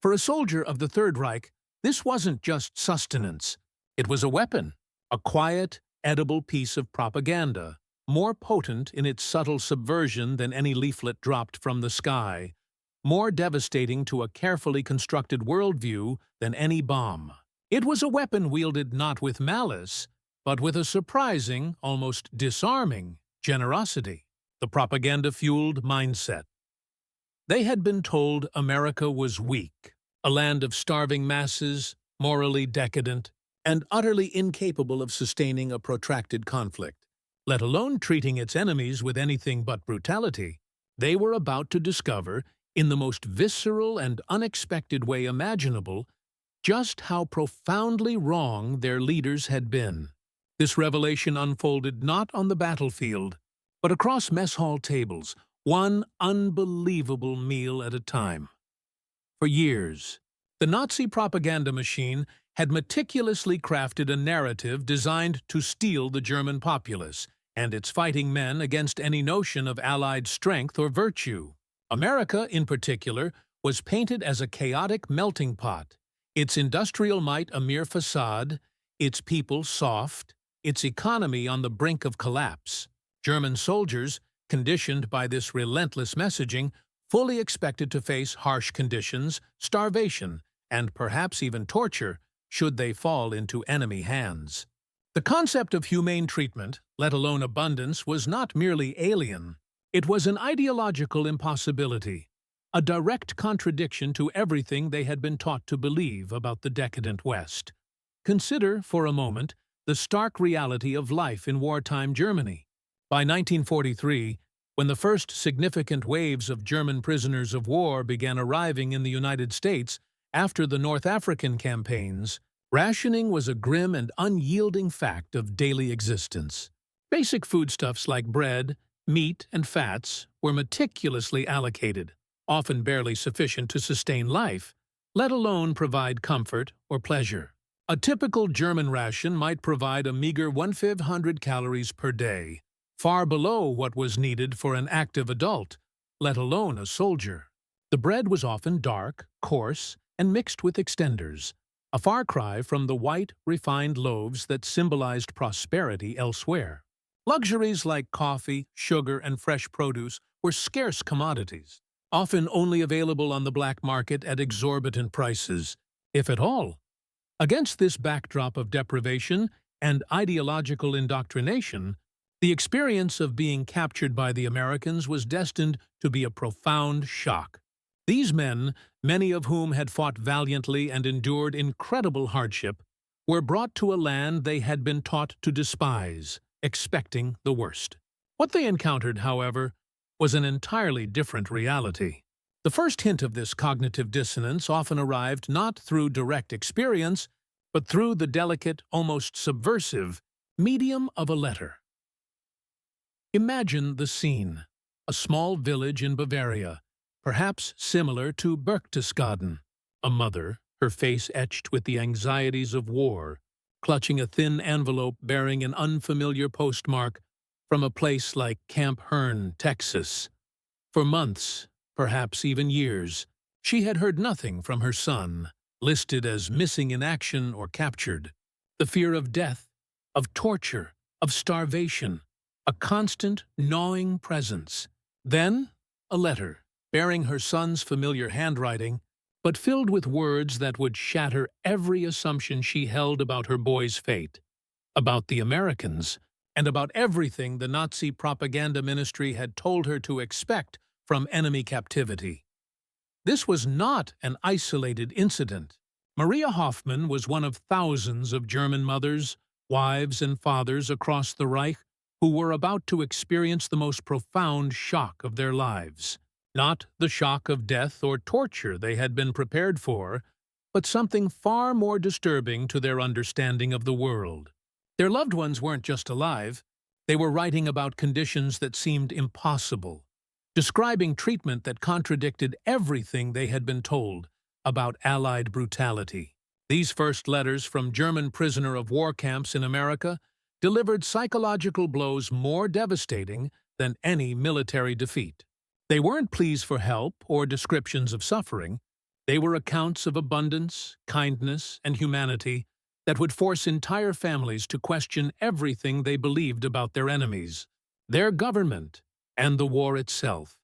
For a soldier of the Third Reich, this wasn't just sustenance. It was a weapon, a quiet, edible piece of propaganda, more potent in its subtle subversion than any leaflet dropped from the sky, more devastating to a carefully constructed worldview than any bomb. It was a weapon wielded not with malice, but with a surprising, almost disarming, generosity, the propaganda-fueled mindset. They had been told America was weak, a land of starving masses, morally decadent, and utterly incapable of sustaining a protracted conflict, let alone treating its enemies with anything but brutality. They were about to discover, in the most visceral and unexpected way imaginable, just how profoundly wrong their leaders had been. This revelation unfolded not on the battlefield, but across mess hall tables, one unbelievable meal at a time. For years, the Nazi propaganda machine had meticulously crafted a narrative designed to steel the German populace and its fighting men against any notion of Allied strength or virtue. America, in particular, was painted as a chaotic melting pot, its industrial might a mere facade, its people soft, its economy on the brink of collapse. German soldiers, conditioned by this relentless messaging, fully expected to face harsh conditions, starvation, and perhaps even torture, should they fall into enemy hands. The concept of humane treatment, let alone abundance, was not merely alien. It was an ideological impossibility, a direct contradiction to everything they had been taught to believe about the decadent West. Consider, for a moment, the stark reality of life in wartime Germany. By 1943, when the first significant waves of German prisoners of war began arriving in the United States after the North African campaigns, rationing was a grim and unyielding fact of daily existence. Basic foodstuffs like bread, meat, and fats were meticulously allocated, often barely sufficient to sustain life, let alone provide comfort or pleasure. A typical German ration might provide a meager 1,500 calories per day, far below what was needed for an active adult, let alone a soldier. The bread was often dark, coarse, and mixed with extenders, a far cry from the white, refined loaves that symbolized prosperity elsewhere. Luxuries like coffee, sugar, and fresh produce were scarce commodities, often only available on the black market at exorbitant prices, if at all. Against this backdrop of deprivation and ideological indoctrination, the experience of being captured by the Americans was destined to be a profound shock. These men, many of whom had fought valiantly and endured incredible hardship, were brought to a land they had been taught to despise, expecting the worst. What they encountered, however, was an entirely different reality. The first hint of this cognitive dissonance often arrived not through direct experience, but through the delicate, almost subversive, medium of a letter. Imagine the scene: a small village in Bavaria, perhaps similar to Berchtesgaden. A mother, her face etched with the anxieties of war, clutching a thin envelope bearing an unfamiliar postmark from a place like Camp Hearn, Texas. For months, perhaps even years, she had heard nothing from her son, listed as missing in action or captured. The fear of death, of torture, of starvation, a constant, gnawing presence. Then, a letter, bearing her son's familiar handwriting, but filled with words that would shatter every assumption she held about her boy's fate, about the Americans, and about everything the Nazi propaganda ministry had told her to expect from enemy captivity. This was not an isolated incident. Maria Hoffmann was one of thousands of German mothers, wives, and fathers across the Reich who were about to experience the most profound shock of their lives. Not the shock of death or torture they had been prepared for, but something far more disturbing to their understanding of the world. Their loved ones weren't just alive, they were writing about conditions that seemed impossible, describing treatment that contradicted everything they had been told about Allied brutality. These first letters from German prisoner of war camps in America delivered psychological blows more devastating than any military defeat. They weren't pleas for help or descriptions of suffering. They were accounts of abundance, kindness, and humanity that would force entire families to question everything they believed about their enemies, their government, and the war itself.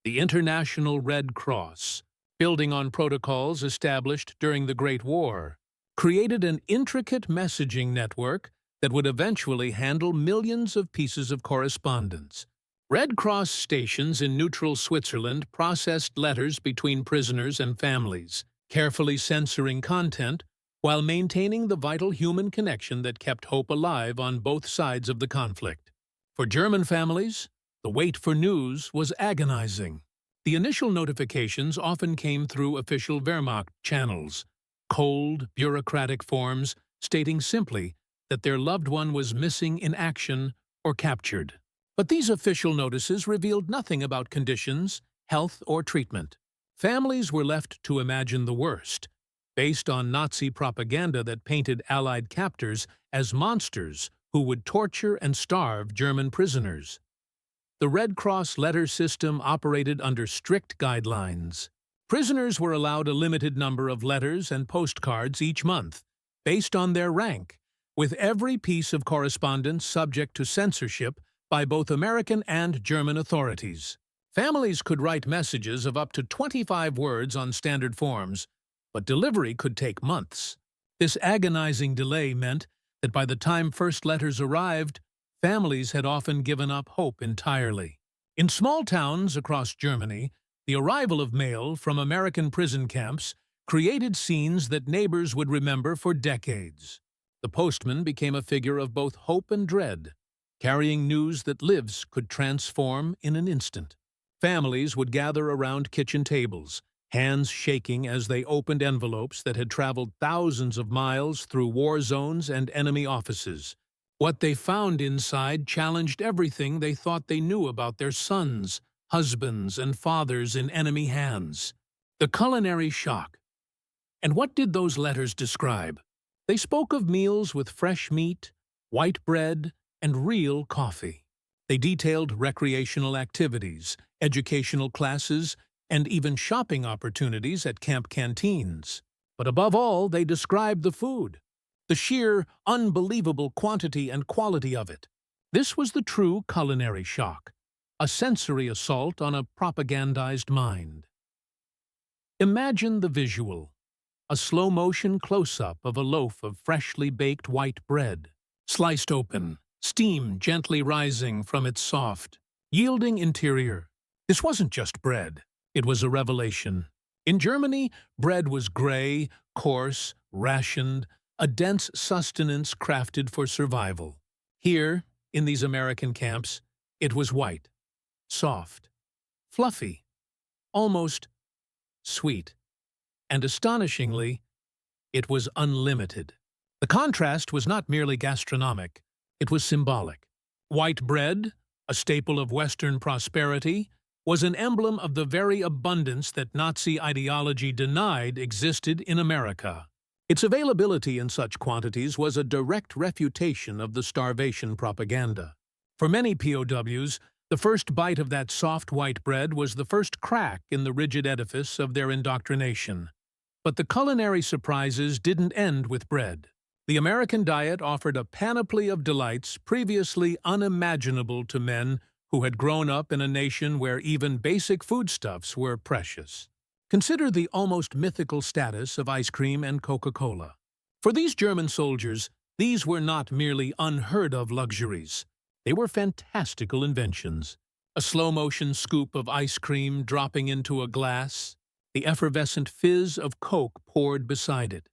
The International Red Cross, building on protocols established during the Great War, created an intricate messaging network that would eventually handle millions of pieces of correspondence. Red Cross stations in neutral Switzerland processed letters between prisoners and families, carefully censoring content while maintaining the vital human connection that kept hope alive on both sides of the conflict. For German families, the wait for news was agonizing. The initial notifications often came through official Wehrmacht channels, cold, bureaucratic forms stating simply that their loved one was missing in action or captured. But these official notices revealed nothing about conditions, health, or treatment. Families were left to imagine the worst, based on Nazi propaganda that painted Allied captors as monsters who would torture and starve German prisoners. The Red Cross letter system operated under strict guidelines. Prisoners were allowed a limited number of letters and postcards each month, based on their rank, with every piece of correspondence subject to censorship by both American and German authorities. Families could write messages of up to 25 words on standard forms, but delivery could take months. This agonizing delay meant that by the time first letters arrived, families had often given up hope entirely. In small towns across Germany, the arrival of mail from American prison camps created scenes that neighbors would remember for decades. The postman became a figure of both hope and dread, carrying news that lives could transform in an instant. Families would gather around kitchen tables, hands shaking as they opened envelopes that had traveled thousands of miles through war zones and enemy offices. What they found inside challenged everything they thought they knew about their sons, husbands, and fathers in enemy hands. The culinary shock. And what did those letters describe? They spoke of meals with fresh meat, white bread, and real coffee. They detailed recreational activities, educational classes, and even shopping opportunities at camp canteens. But above all, they described the food, the sheer, unbelievable quantity and quality of it. This was the true culinary shock, a sensory assault on a propagandized mind. Imagine the visual, a slow-motion close-up of a loaf of freshly baked white bread, sliced open, steam gently rising from its soft, yielding interior. This wasn't just bread. It was a revelation. In Germany, bread was gray, coarse, rationed, a dense sustenance crafted for survival. Here, in these American camps, it was white, soft, fluffy, almost sweet. And astonishingly, it was unlimited. The contrast was not merely gastronomic, it was symbolic. White bread, a staple of Western prosperity, was an emblem of the very abundance that Nazi ideology denied existed in America. Its availability in such quantities was a direct refutation of the starvation propaganda. For many POWs, the first bite of that soft white bread was the first crack in the rigid edifice of their indoctrination. But the culinary surprises didn't end with bread. The American diet offered a panoply of delights previously unimaginable to men who had grown up in a nation where even basic foodstuffs were precious. Consider the almost mythical status of ice cream and Coca-Cola. For these German soldiers, these were not merely unheard-of luxuries. They were fantastical inventions. A slow-motion scoop of ice cream dropping into a glass, the effervescent fizz of Coke poured beside it.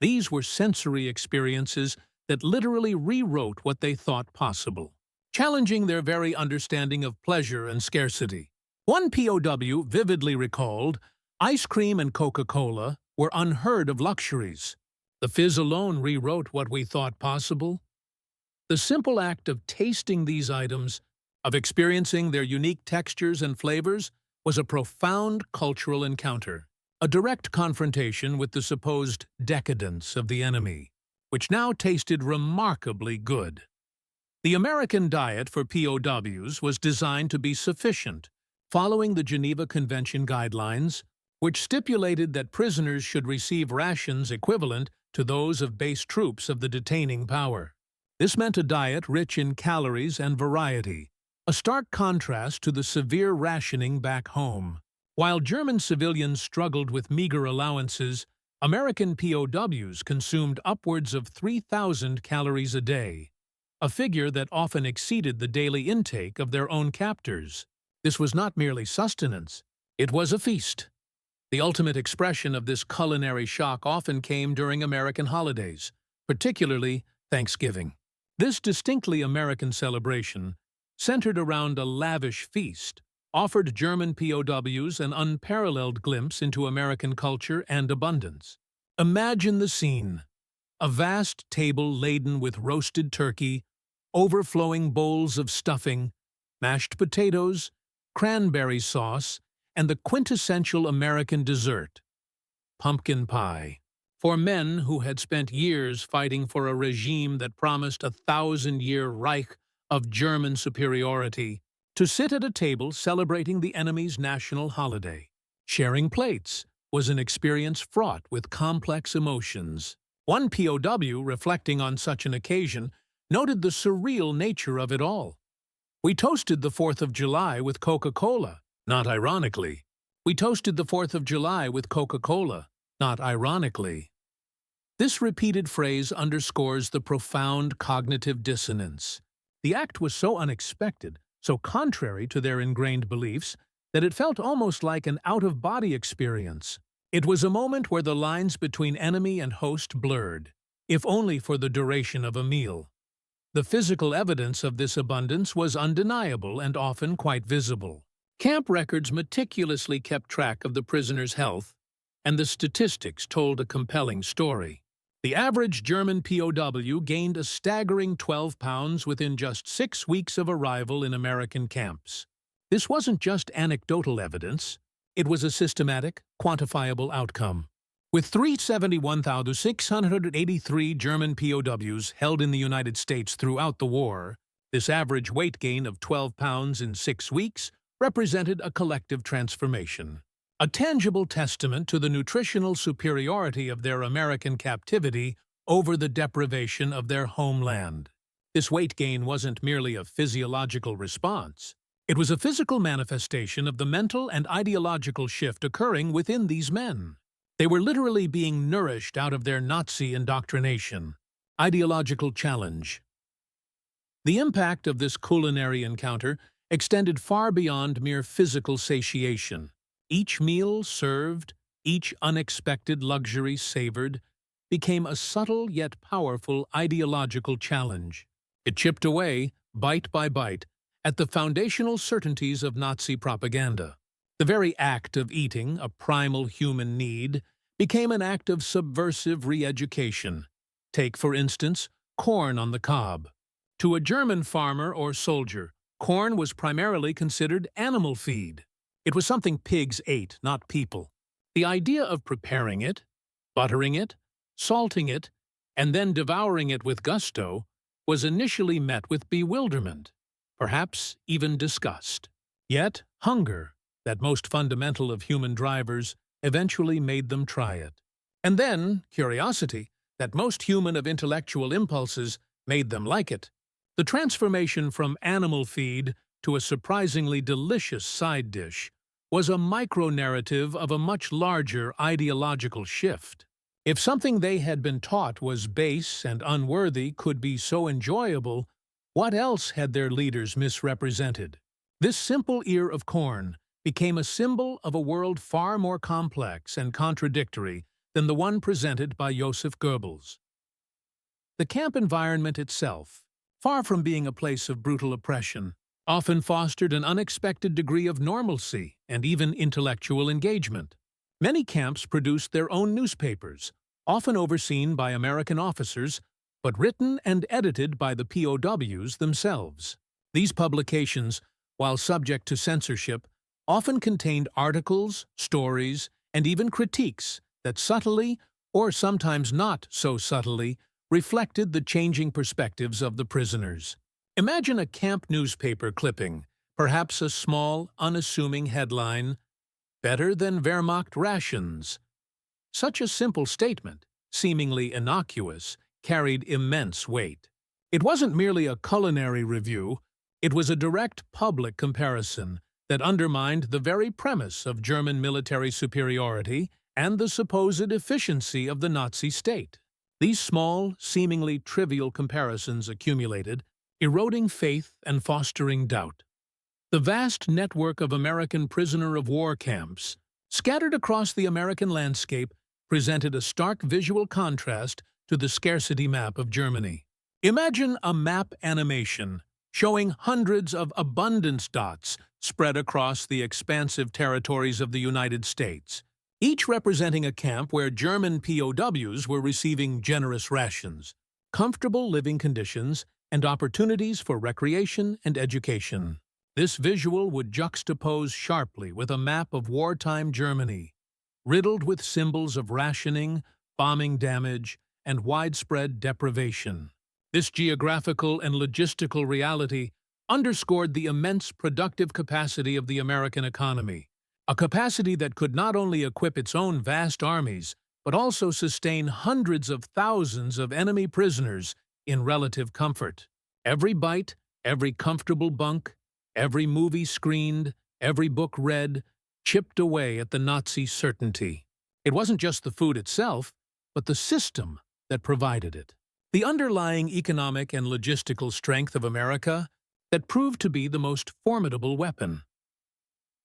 These were sensory experiences that literally rewrote what they thought possible, challenging their very understanding of pleasure and scarcity. One POW vividly recalled, ice cream and Coca-Cola were unheard of luxuries. The fizz alone rewrote what we thought possible. The simple act of tasting these items, of experiencing their unique textures and flavors, was a profound cultural encounter, a direct confrontation with the supposed decadence of the enemy, which now tasted remarkably good. The American diet for POWs was designed to be sufficient, following the Geneva Convention guidelines, which stipulated that prisoners should receive rations equivalent to those of base troops of the detaining power. This meant a diet rich in calories and variety, a stark contrast to the severe rationing back home. While German civilians struggled with meager allowances, American POWs consumed upwards of 3,000 calories a day, a figure that often exceeded the daily intake of their own captors. This was not merely sustenance, it was a feast. The ultimate expression of this culinary shock often came during American holidays, particularly Thanksgiving. This distinctly American celebration, centered around a lavish feast, offered German POWs an unparalleled glimpse into American culture and abundance. Imagine the scene: a vast table laden with roasted turkey, overflowing bowls of stuffing, mashed potatoes, cranberry sauce, and the quintessential American dessert, pumpkin pie. For men who had spent years fighting for a regime that promised a 1,000-year Reich of German superiority, to sit at a table celebrating the enemy's national holiday, sharing plates, was an experience fraught with complex emotions. One POW, reflecting on such an occasion, noted the surreal nature of it all. "We toasted the 4th of July with Coca-Cola, not ironically. We toasted the 4th of July with Coca-Cola, not ironically." This repeated phrase underscores the profound cognitive dissonance. The act was so unexpected, so contrary to their ingrained beliefs, that it felt almost like an out-of-body experience. It was a moment where the lines between enemy and host blurred, if only for the duration of a meal. The physical evidence of this abundance was undeniable and often quite visible. Camp records meticulously kept track of the prisoners' health, and the statistics told a compelling story. The average German POW gained a staggering 12 pounds within just 6 weeks of arrival in American camps. This wasn't just anecdotal evidence, it was a systematic, quantifiable outcome. With 371,683 German POWs held in the United States throughout the war, this average weight gain of 12 pounds in 6 weeks represented a collective transformation, a tangible testament to the nutritional superiority of their American captivity over the deprivation of their homeland. This weight gain wasn't merely a physiological response. It was a physical manifestation of the mental and ideological shift occurring within these men. They were literally being nourished out of their Nazi indoctrination. Ideological challenge. The impact of this culinary encounter extended far beyond mere physical satiation. Each meal served, each unexpected luxury savored, became a subtle yet powerful ideological challenge. It chipped away, bite by bite, at the foundational certainties of Nazi propaganda. The very act of eating, a primal human need, became an act of subversive re-education. Take, for instance, corn on the cob. To a German farmer or soldier, corn was primarily considered animal feed. It was something pigs ate, not people. The idea of preparing it, buttering it, salting it, and then devouring it with gusto was initially met with bewilderment, perhaps even disgust. Yet, hunger, that most fundamental of human drivers, eventually made them try it. And then, curiosity, that most human of intellectual impulses, made them like it. The transformation from animal feed to a surprisingly delicious side dish was a micro-narrative of a much larger ideological shift. If something they had been taught was base and unworthy could be so enjoyable, what else had their leaders misrepresented? This simple ear of corn became a symbol of a world far more complex and contradictory than the one presented by Joseph Goebbels. The camp environment itself, far from being a place of brutal oppression, often fostered an unexpected degree of normalcy and even intellectual engagement. Many camps produced their own newspapers, often overseen by American officers, but written and edited by the POWs themselves. These publications, while subject to censorship, often contained articles, stories, and even critiques that subtly, or sometimes not so subtly, reflected the changing perspectives of the prisoners. Imagine a camp newspaper clipping, perhaps a small, unassuming headline, better than Wehrmacht rations. Such a simple statement, seemingly innocuous, carried immense weight. It wasn't merely a culinary review, it was a direct public comparison that undermined the very premise of German military superiority and the supposed efficiency of the Nazi state. These small, seemingly trivial comparisons accumulated, eroding faith and fostering doubt. The vast network of American prisoner-of-war camps, scattered across the American landscape, presented a stark visual contrast to the scarcity map of Germany. Imagine a map animation showing hundreds of abundance dots spread across the expansive territories of the United States, each representing a camp where German POWs were receiving generous rations, comfortable living conditions, and opportunities for recreation and education. This visual would juxtapose sharply with a map of wartime Germany, riddled with symbols of rationing, bombing damage, and widespread deprivation. This geographical and logistical reality underscored the immense productive capacity of the American economy, a capacity that could not only equip its own vast armies, but also sustain hundreds of thousands of enemy prisoners in relative comfort. Every bite, every comfortable bunk, every movie screened, every book read, chipped away at the Nazi certainty. It wasn't just the food itself, but the system that provided it. The underlying economic and logistical strength of America that proved to be the most formidable weapon.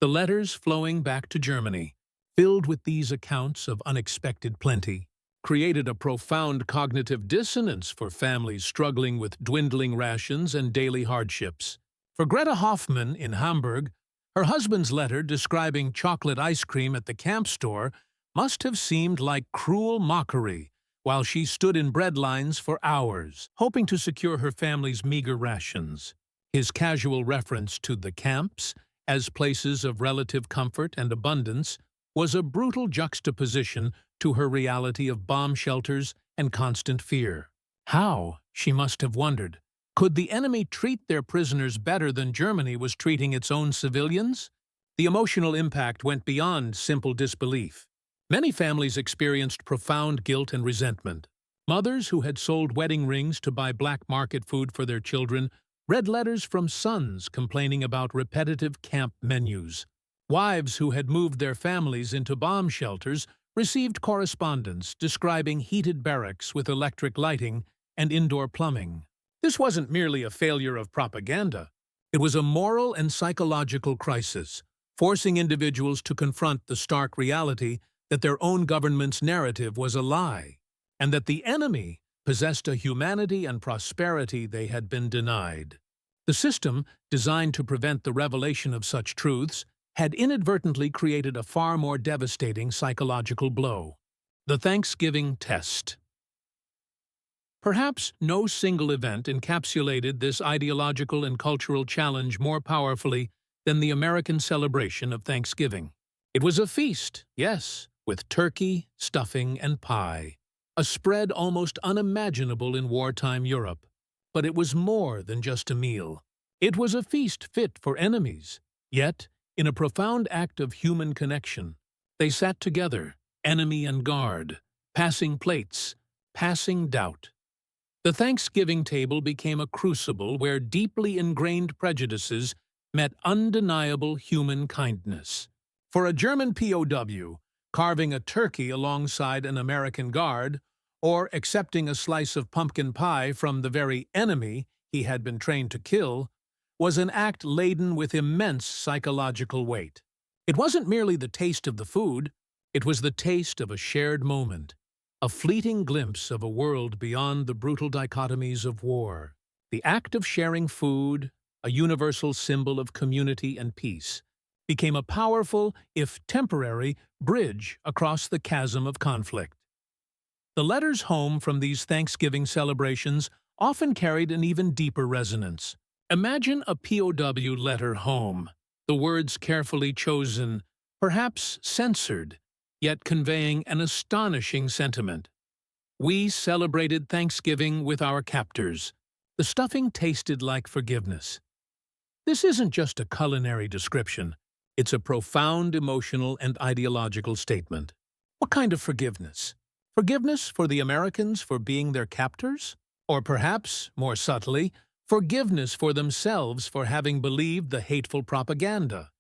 The letters flowing back to Germany, filled with these accounts of unexpected plenty, created a profound cognitive dissonance for families struggling with dwindling rations and daily hardships. For Greta Hoffmann in Hamburg, her husband's letter describing chocolate ice cream at the camp store must have seemed like cruel mockery while she stood in bread lines for hours, hoping to secure her family's meager rations. His casual reference to the camps as places of relative comfort and abundance was a brutal juxtaposition to her reality of bomb shelters and constant fear. How, she must have wondered, could the enemy treat their prisoners better than Germany was treating its own civilians? The emotional impact went beyond simple disbelief. Many families experienced profound guilt and resentment. Mothers who had sold wedding rings to buy black market food for their children read letters from sons complaining about repetitive camp menus. Wives who had moved their families into bomb shelters received correspondence describing heated barracks with electric lighting and indoor plumbing. This wasn't merely a failure of propaganda. It was a moral and psychological crisis, forcing individuals to confront the stark reality that their own government's narrative was a lie, and that the enemy possessed a humanity and prosperity they had been denied. The system, designed to prevent the revelation of such truths, had inadvertently created a far more devastating psychological blow. The Thanksgiving test. Perhaps no single event encapsulated this ideological and cultural challenge more powerfully than the American celebration of Thanksgiving. It was a feast, yes, with turkey, stuffing, and pie, a spread almost unimaginable in wartime Europe. But it was more than just a meal. It was a feast fit for enemies. Yet, in a profound act of human connection, they sat together, enemy and guard, passing plates, passing doubt. The Thanksgiving table became a crucible where deeply ingrained prejudices met undeniable human kindness. For a German POW, carving a turkey alongside an American guard, or accepting a slice of pumpkin pie from the very enemy he had been trained to kill, was an act laden with immense psychological weight. It wasn't merely the taste of the food, it was the taste of a shared moment, a fleeting glimpse of a world beyond the brutal dichotomies of war. The act of sharing food, a universal symbol of community and peace, became a powerful, if temporary, bridge across the chasm of conflict. The letters home from these Thanksgiving celebrations often carried an even deeper resonance. Imagine a POW letter home, the words carefully chosen, perhaps censored, yet conveying an astonishing sentiment. We celebrated Thanksgiving with our captors. The stuffing tasted like forgiveness. This isn't just a culinary description. It's a profound emotional and ideological statement. What kind of forgiveness? Forgiveness for the Americans for being their captors? Or perhaps, more subtly, forgiveness for themselves for having believed the hateful propaganda,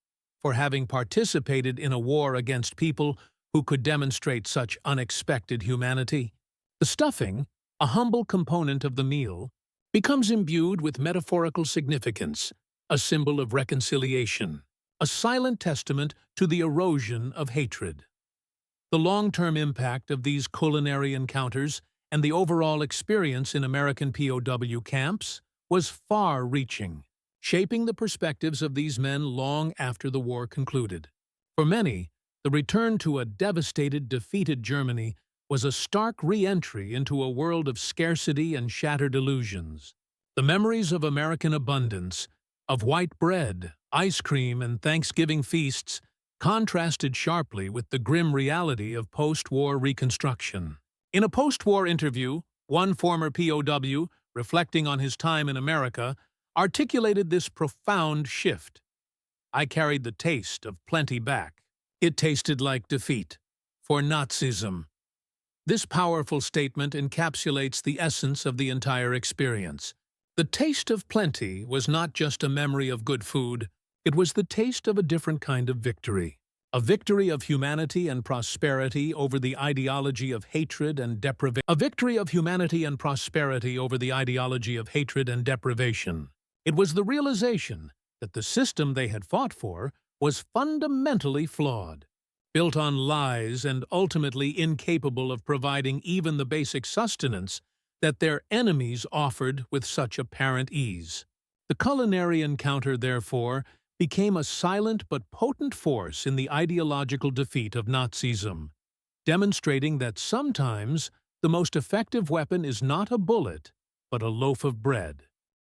for having participated in a war against people who could demonstrate such unexpected humanity? The stuffing, a humble component of the meal, becomes imbued with metaphorical significance, a symbol of reconciliation, a silent testament to the erosion of hatred. The long-term impact of these culinary encounters and the overall experience in American POW camps was far-reaching, shaping the perspectives of these men long after the war concluded. For many, the return to a devastated, defeated Germany was a stark re-entry into a world of scarcity and shattered illusions. The memories of American abundance, of white bread, ice cream, and Thanksgiving feasts contrasted sharply with the grim reality of post-war reconstruction. In a post-war interview, one former POW, reflecting on his time in America, articulated this profound shift. "I carried the taste of plenty back. It tasted like defeat. For Nazism." This powerful statement encapsulates the essence of the entire experience. The taste of plenty was not just a memory of good food, it was the taste of a different kind of victory. A victory of humanity and prosperity over the ideology of hatred and deprivation. A victory of humanity and prosperity over the ideology of hatred and deprivation. It was the realization that the system they had fought for was fundamentally flawed, built on lies and ultimately incapable of providing even the basic sustenance that their enemies offered with such apparent ease. The culinary encounter, therefore, became a silent but potent force in the ideological defeat of Nazism, demonstrating that sometimes the most effective weapon is not a bullet, but a loaf of bread.